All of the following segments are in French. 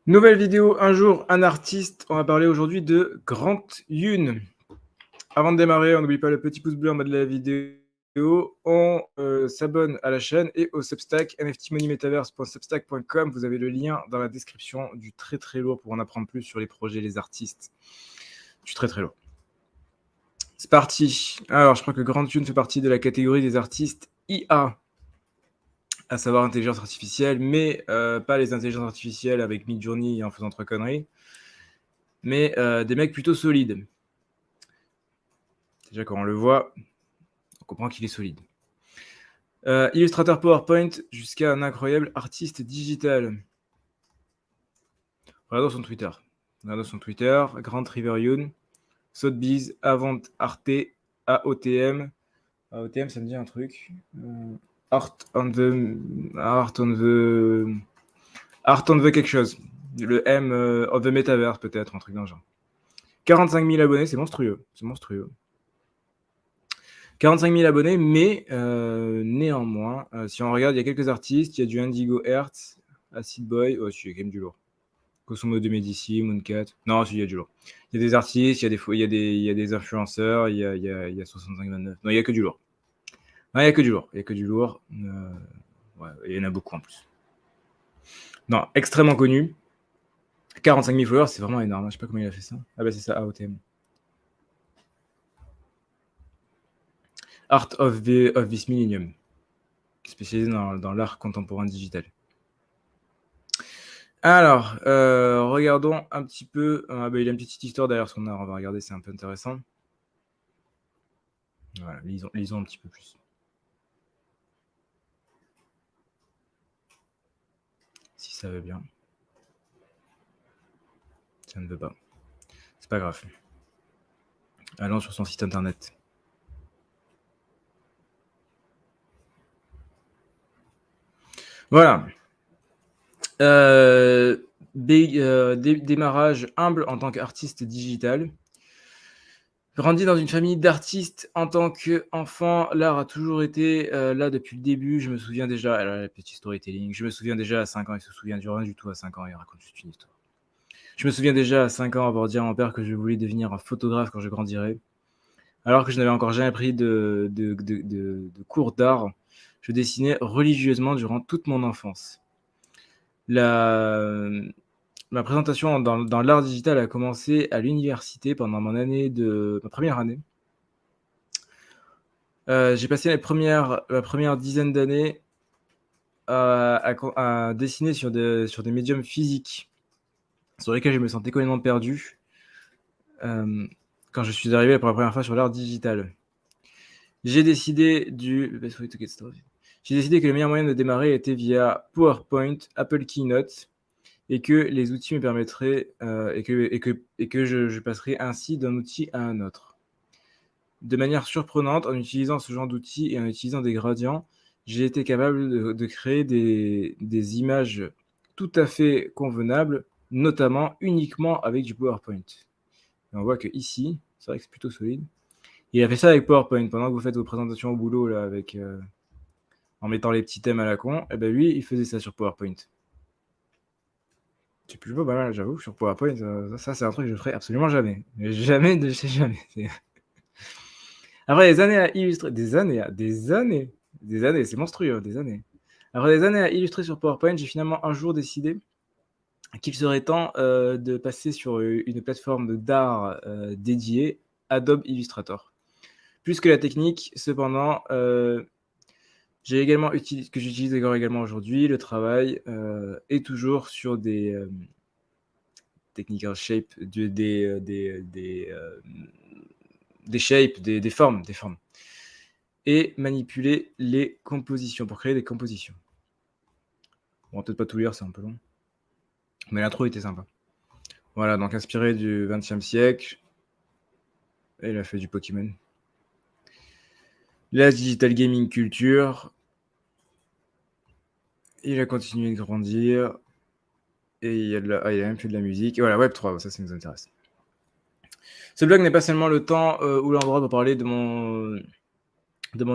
Nouvelle vidéo, un jour, un artiste. On va parler aujourd'hui de Grant Yun. Avant de démarrer, on n'oublie pas le petit pouce bleu en bas de la vidéo. On s'abonne à la chaîne et au Substack, nftmoney-metaverse.substack.com. Vous avez le lien dans la description du très très lourd pour en apprendre plus sur les projets, les artistes. Du très très lourd. C'est parti. Alors, je crois que Grant Yun fait partie de la catégorie des artistes IA, à savoir intelligence artificielle, mais pas les intelligences artificielles avec Midjourney en faisant 3 conneries, mais des mecs plutôt solides. Déjà, quand on le voit, on comprend qu'il est solide. Illustrateur PowerPoint jusqu'à un incroyable artiste digital. Regardons son Twitter. Grant River Youn, Sotheby's, Avant Arte, AOTM. AOTM, ça me dit un truc. Art on the quelque chose. Le M of the Metaverse, peut-être, un truc dans le genre. 45 000 abonnés, c'est monstrueux. 45 000 abonnés, mais néanmoins, si on regarde, il y a quelques artistes. Il y a du Indigo Hertz, Acid Boy. Oh, si, il y a quand même du lourd. Cosmo de Medici, Mooncat. Non, si, il y a du lourd. Il y a des artistes, il y a des influenceurs, il y a 65-29. Non, il y a que du lourd. Non, il y a que du lourd. Ouais, il y en a beaucoup en plus. Non, extrêmement connu. 45 000 followers, c'est vraiment énorme. Je sais pas comment il a fait ça. Ah bah c'est ça, AOTM. Art of this Millennium. Spécialisé dans l'art contemporain digital. Alors, regardons un petit peu. Il a une petite histoire derrière son art. On va regarder, c'est un peu intéressant. Voilà, lisons un petit peu plus. Si ça va bien. Ça ne veut pas. C'est pas grave. Allons sur son site internet. Voilà. Démarrage humble en tant qu'artiste digital. Grandi dans une famille d'artistes en tant qu'enfant, l'art a toujours été là depuis le début. Je me souviens déjà, alors, la petit storytelling, je me souviens déjà à 5 ans, il se souvient du rien du tout à 5 ans, il raconte juste une histoire. Je me souviens déjà à 5 ans avoir dit à mon père que je voulais devenir un photographe quand je grandirais. Alors que je n'avais encore jamais pris de cours d'art, je dessinais religieusement durant toute mon enfance. Ma présentation dans l'art digital a commencé à l'université pendant ma première année. J'ai passé la première dizaine d'années à dessiner sur des médiums physiques sur lesquels je me sentais complètement perdu quand je suis arrivé pour la première fois sur l'art digital. J'ai décidé que le meilleur moyen de démarrer était via PowerPoint, Apple Keynote, et que les outils me permettraient et que je passerais ainsi d'un outil à un autre. De manière surprenante, en utilisant ce genre d'outils et en utilisant des gradients, j'ai été capable de créer des images tout à fait convenables, notamment uniquement avec du PowerPoint. Et on voit que ici, c'est vrai que c'est plutôt solide. Il a fait ça avec PowerPoint. Pendant que vous faites vos présentations au boulot là, en mettant les petits thèmes à la con, et ben lui, il faisait ça sur PowerPoint. C'est plutôt pas mal, j'avoue, sur PowerPoint. Ça, c'est un truc que je ferai absolument jamais. Jamais de chez jamais. Après des années à illustrer, c'est monstrueux, des années. Après des années à illustrer sur PowerPoint, j'ai finalement un jour décidé qu'il serait temps de passer sur une plateforme d'art dédiée, Adobe Illustrator. Plus que la technique, cependant, j'ai également utilisé, que j'utilise également aujourd'hui, le travail est toujours sur des technical shape, des shapes, des formes, et manipuler les compositions pour créer des compositions. On va peut-être pas tout lire, c'est un peu long, mais l'intro était sympa. Voilà, donc inspiré du XXe siècle, et il a fait du Pokémon. La digital gaming culture, il a continué de grandir, et il a même fait de la musique. Et voilà, Web3, ça nous intéresse. Ce blog n'est pas seulement le temps ou l'endroit pour parler de mon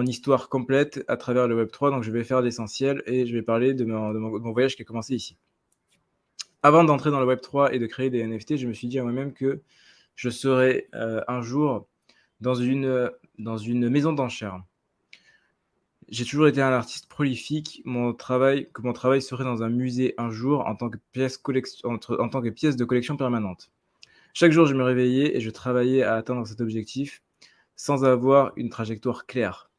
histoire complète à travers le Web3, donc je vais faire l'essentiel et je vais parler de mon voyage qui a commencé ici. Avant d'entrer dans le Web3 et de créer des NFT, je me suis dit à moi-même que je serais un jour dans une maison d'enchères. J'ai toujours été un artiste prolifique. Mon travail serait dans un musée un jour en tant que pièce de collection permanente. Chaque jour, je me réveillais et je travaillais à atteindre cet objectif sans avoir une trajectoire claire.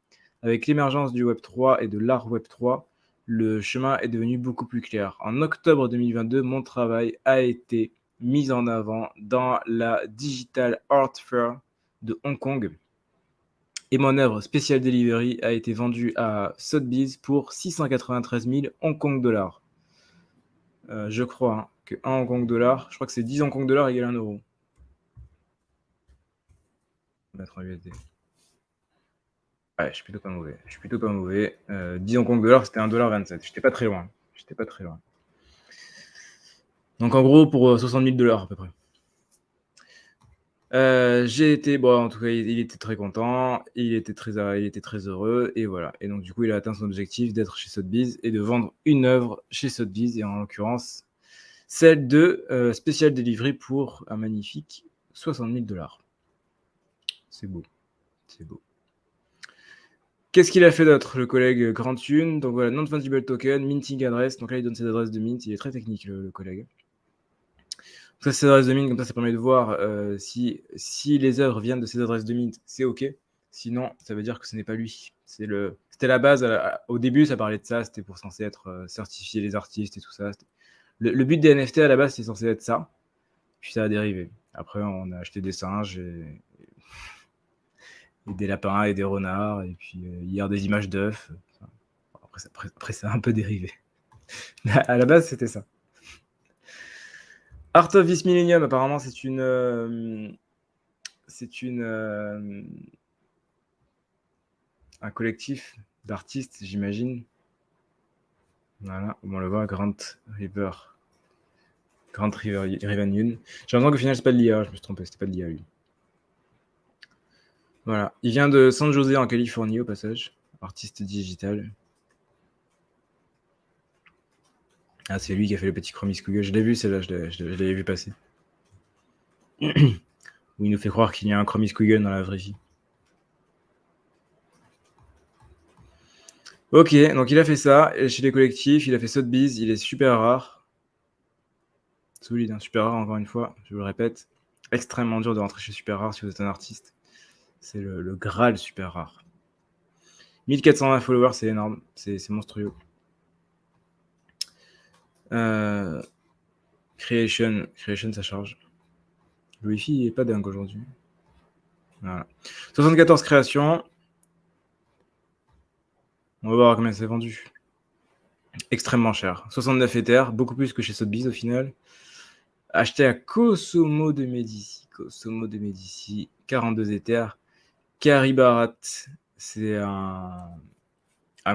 Avec l'émergence du Web3 et de l'art Web3, le chemin est devenu beaucoup plus clair. En octobre 2022, mon travail a été mis en avant dans la Digital Art Fair de Hong Kong et mon œuvre Special Delivery a été vendue à Sotheby's pour 693 000 Hong Kong dollars. Je crois que 1 Hong Kong dollar, je crois que c'est 10 Hong Kong dollars égale 1 euro. Mettre en USD. Ouais, je suis plutôt pas mauvais. 10 Hong Kong dollars, c'était 1,27 $. J'étais pas très loin. Donc en gros, pour 60 000 dollars à peu près. J'ai été, bon, en tout cas, il était très content, il était très heureux, et voilà. Et donc, du coup, il a atteint son objectif d'être chez Sotheby's et de vendre une œuvre chez Sotheby's, et en l'occurrence, celle de Special Delivery pour un magnifique 60 000 dollars. C'est beau. Qu'est-ce qu'il a fait d'autre, le collègue Grant Yun? Donc voilà, non-fungible token, minting address. Donc là, il donne ses adresses de mint. Il est très technique, le collègue. Ça, c'est adresses de mint, comme ça permet de voir si les œuvres viennent de ces adresses de mint, c'est OK. Sinon, ça veut dire que ce n'est pas lui. C'était la base. Au début, ça parlait de ça. C'était pour censé être certifier les artistes et tout ça. Le but des NFT à la base, c'est censé être ça. Puis ça a dérivé. Après, on a acheté des singes et des lapins et des renards. Et puis hier, des images d'œufs. Après, ça a un peu dérivé. À la base, c'était ça. Art of this Millennium, apparemment, c'est un collectif d'artistes, j'imagine. Voilà, on le voit, Grant Riven Yun. J'ai l'impression qu'au final, c'est pas de l'IA, je me suis trompé, c'était pas de l'IA, lui. Voilà, il vient de San Jose en Californie, au passage, artiste digital. Ah, c'est lui qui a fait le petit Chromie Squiggle. Je l'ai vu, celle-là, je l'avais vu passer. Où il nous fait croire qu'il y a un Chromie Squiggle dans la vraie vie. Ok, donc il a fait ça chez les collectifs, il a fait Sotheby's, il est super rare. Solide, hein, super rare, encore une fois, je le répète. Extrêmement dur de rentrer chez super rare si vous êtes un artiste. C'est le Graal super rare. 1420 followers, c'est énorme, c'est monstrueux. Creation, ça charge. Le Wi-Fi est pas dingue aujourd'hui. Voilà. 74 créations. On va voir combien c'est vendu. Extrêmement cher. 69 Ethers, beaucoup plus que chez Sotheby's au final. Acheté à Cosimo de Medici. 42 Ethers. Caribarat, c'est un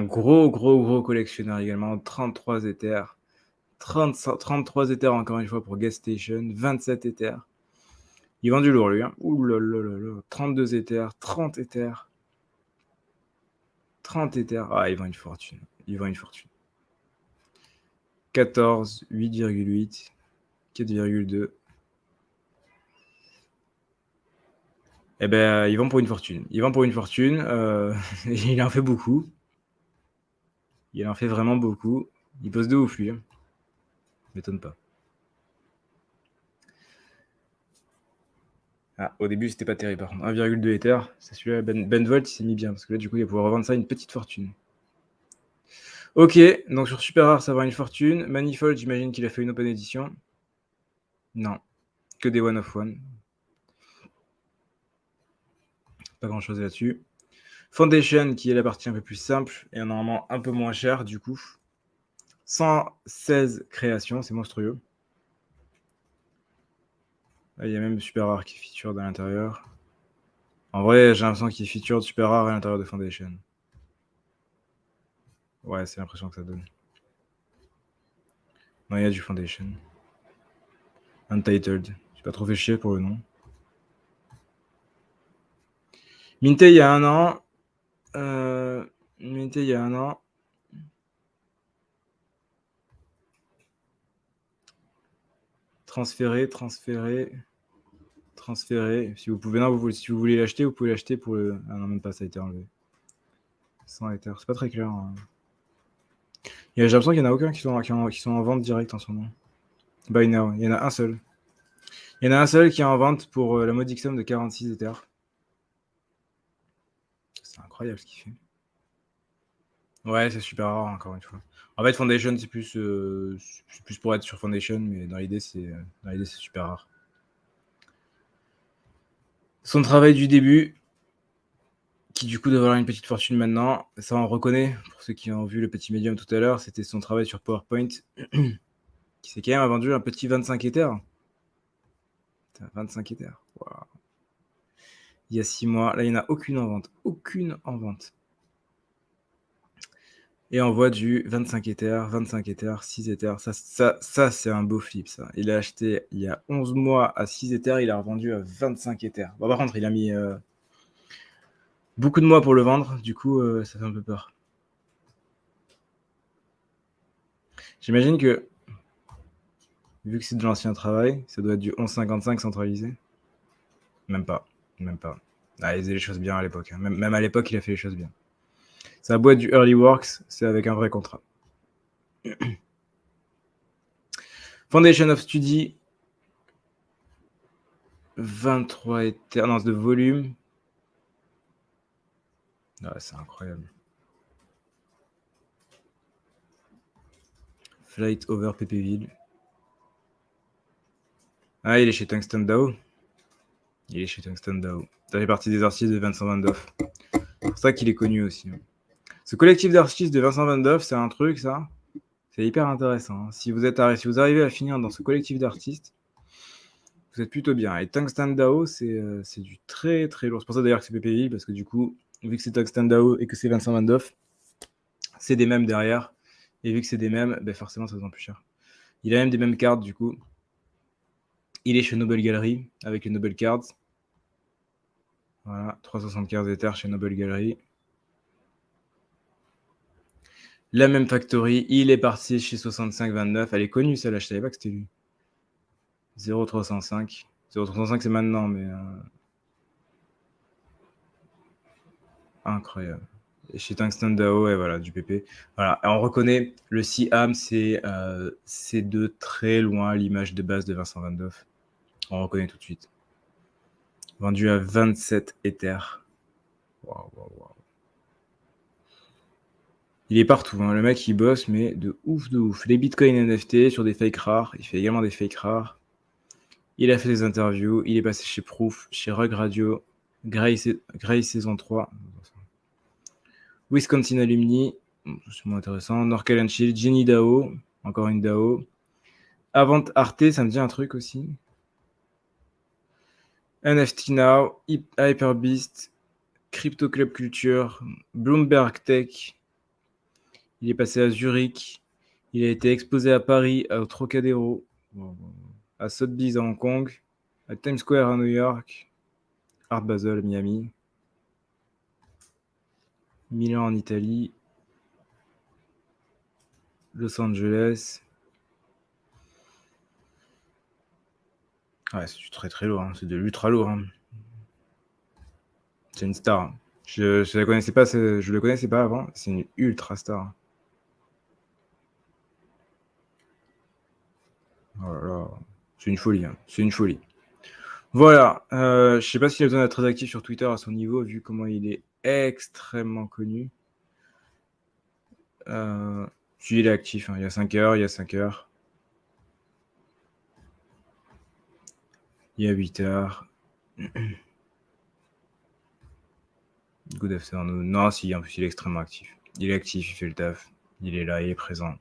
gros collectionneur également. 33 Ethers. 33 Ethers encore une fois pour Gas Station. 27 Ethers. Il vend du lourd, lui. Hein. Ouh là là là là. 32 Ethers. 30 Ethers. 30 Ethers. Ah, il vend une fortune. 14, 8,8, 4,2. Eh ben, il vend pour une fortune. Il en fait beaucoup. Il en fait vraiment beaucoup. Il pose de ouf, lui. Hein. M'étonne pas. Ah, au début, c'était pas terrible, par contre. 1,2 Ether, c'est celui-là. Ben Volt, il s'est mis bien, parce que là, du coup, il va pouvoir revendre ça à une petite fortune. Ok, donc sur Super Rare, ça va avoir une fortune. Manifold, j'imagine qu'il a fait une open edition. Non, que des one of one. Pas grand-chose là-dessus. Foundation, qui est la partie un peu plus simple, et normalement un peu moins chère, du coup. 116 créations, c'est monstrueux. Là, il y a même Super Rare qui est featured à l'intérieur. En vrai, j'ai l'impression qu'il est featured Super Rare à l'intérieur de Foundation. Ouais, c'est l'impression que ça donne. Non, il y a du Foundation. Untitled. J'ai pas trop fait chier pour le nom. Minté il y a un an. Transférer. Si vous pouvez, non, si vous voulez l'acheter, vous pouvez l'acheter pour le. Ah non, même pas, ça a été enlevé. 100 Ether, c'est pas très clair. Hein. J'ai l'impression qu'il n'y en a aucun qui sont en vente direct en ce moment. Buy now, il y en a un seul. Il y en a un seul qui est en vente pour la modique somme de 46 Ethers. C'est incroyable ce qu'il fait. Ouais, c'est super rare, encore une fois. En fait, Foundation, c'est plus pour être sur Foundation, mais dans l'idée, c'est super rare. Son travail du début, qui du coup doit avoir une petite fortune maintenant, ça on reconnaît, pour ceux qui ont vu le petit médium tout à l'heure, c'était son travail sur PowerPoint, qui s'est quand même vendu un petit 25 Ethers. 25 Ethers, wow. Il y a 6 mois, là il n'y en a aucune en vente. Et on voit du 25 Ethers, 6 Ethers. Ça c'est un beau flip, ça. Il a acheté il y a 11 mois à 6 Ethers, il a revendu à 25 Ethers. Bon, par contre, il a mis beaucoup de mois pour le vendre, du coup, ça fait un peu peur. J'imagine que, vu que c'est de l'ancien travail, ça doit être du 11,55 centralisé. Même pas. Ah, il faisait les choses bien à l'époque. Hein. Même à l'époque, il a fait les choses bien. Ça doit être du Early Works, c'est avec un vrai contrat. Foundation of Study, 23 Ethers, non, c'est de volume. Ah, c'est incroyable. Flight over Pépéville. Ah, il est chez Tungsten DAO. Ça fait partie des artistes de Vincent Van Gogh. C'est pour ça qu'il est connu aussi. Ce collectif d'artistes de Vincent Van Gogh, c'est un truc, ça. C'est hyper intéressant. Hein. Si vous arrivez à finir dans ce collectif d'artistes, vous êtes plutôt bien. Et Tungsten DAO, c'est du très très lourd. C'est pour ça d'ailleurs que c'est PPI, parce que du coup, vu que c'est Tungsten DAO et que c'est Vincent Van Gogh, c'est des mêmes derrière. Et vu que c'est des mêmes, ben forcément, ça se vend plus cher. Il a même des mêmes cartes, du coup. Il est chez Noble Gallery, avec les Noble Cards. Voilà, 375 Ethers chez Noble Gallery. La même factory, il est parti chez 6529. Elle est connue celle-là, je savais pas que c'était lui. 0305. 0305 c'est maintenant, mais incroyable. Et chez Tungsten DAO, et voilà, du PP. Voilà, et on reconnaît le Siam, c'est de très loin l'image de base de Vincent Van Gogh. On reconnaît tout de suite. Vendu à 27 Ethers. Waouh. Il est partout, hein. Le mec il bosse, mais de ouf. Les bitcoins NFT sur des fakes rares. Il fait également des fakes rares. Il a fait des interviews. Il est passé chez Proof, chez Rug Radio, Grey Saison 3, Wisconsin Alumni, c'est moins intéressant. Norcal and Chill, Jenny DAO, encore une DAO. Avant Arte, ça me dit un truc aussi. NFT Now, Hyperbeast, Crypto Club Culture, Bloomberg Tech. Il est passé à Zurich. Il a été exposé à Paris, au Trocadéro, à Sotheby's à Hong Kong, à Times Square à New York, Art Basel à Miami, Milan en Italie, Los Angeles. Ouais, c'est du très très lourd, hein. C'est de l'ultra lourd. Hein. C'est une star. Hein. Je la connaissais pas, je le connaissais pas avant. C'est une ultra star. Oh là là. C'est une folie. Hein. C'est une folie. Voilà. Je sais pas s'il a besoin d'être très actif sur Twitter à son niveau, vu comment il est extrêmement connu. Si il est actif. Hein. Il y a 5 heures, il y a 5 heures. Il y a 8 heures. Good afternoon. Non, si, en plus, il est extrêmement actif. Il est actif, il fait le taf. Il est là, il est présent.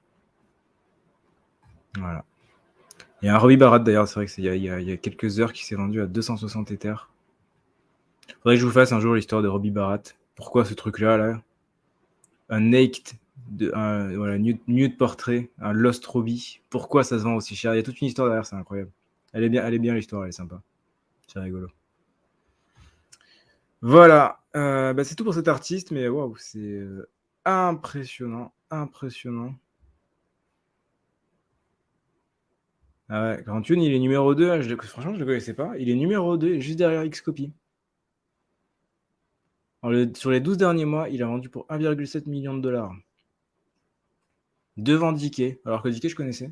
Voilà. Il y a un Robbie Barat d'ailleurs, c'est vrai qu'il y a quelques heures qui s'est vendu à 260 Ethers. Faudrait que je vous fasse un jour l'histoire de Robbie Barat. Pourquoi ce truc-là, là un naked, voilà, nude portrait, un Lost Robbie. Pourquoi ça se vend aussi cher? Il y a toute une histoire derrière, c'est incroyable. Elle est bien l'histoire, elle est sympa. C'est rigolo. Voilà, c'est tout pour cet artiste, mais waouh, c'est impressionnant. Ah ouais, Grand Tune, il est numéro 2. Franchement, je ne le connaissais pas. Il est numéro 2, juste derrière Xcopy. Sur les 12 derniers mois, il a vendu pour 1,7 million de dollars. Devant Dickey, alors que Dickey, je connaissais.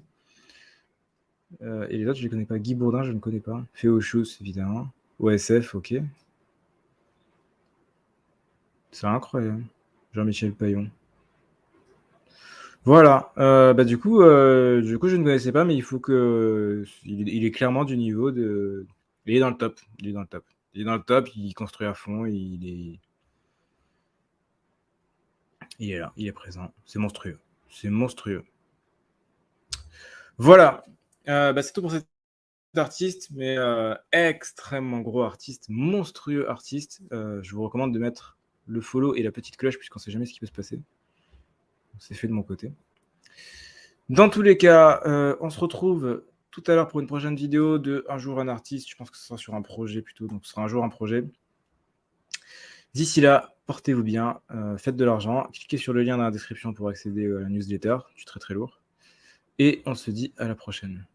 Et les autres, je ne les connais pas. Guy Bourdin, je ne connais pas. Féauchous, évidemment. OSF, ok. C'est incroyable. Jean-Michel Paillon. Voilà. Du coup, je ne connaissais pas, mais il faut que. Il est clairement du niveau de. Il est dans le top. Il est dans le top. Il est dans le top. Il construit à fond. Il est là. Il est présent. C'est monstrueux. C'est monstrueux. Voilà. C'est tout pour cet artiste, mais extrêmement gros artiste, monstrueux artiste. Je vous recommande de mettre le follow et la petite cloche, puisqu'on ne sait jamais ce qui peut se passer. C'est fait de mon côté. Dans tous les cas, on se retrouve tout à l'heure pour une prochaine vidéo de Un jour un artiste. Je pense que ce sera sur un projet plutôt, donc ce sera un jour un projet. D'ici là, portez-vous bien, faites de l'argent. Cliquez sur le lien dans la description pour accéder à la newsletter, du très très lourd. Et on se dit à la prochaine.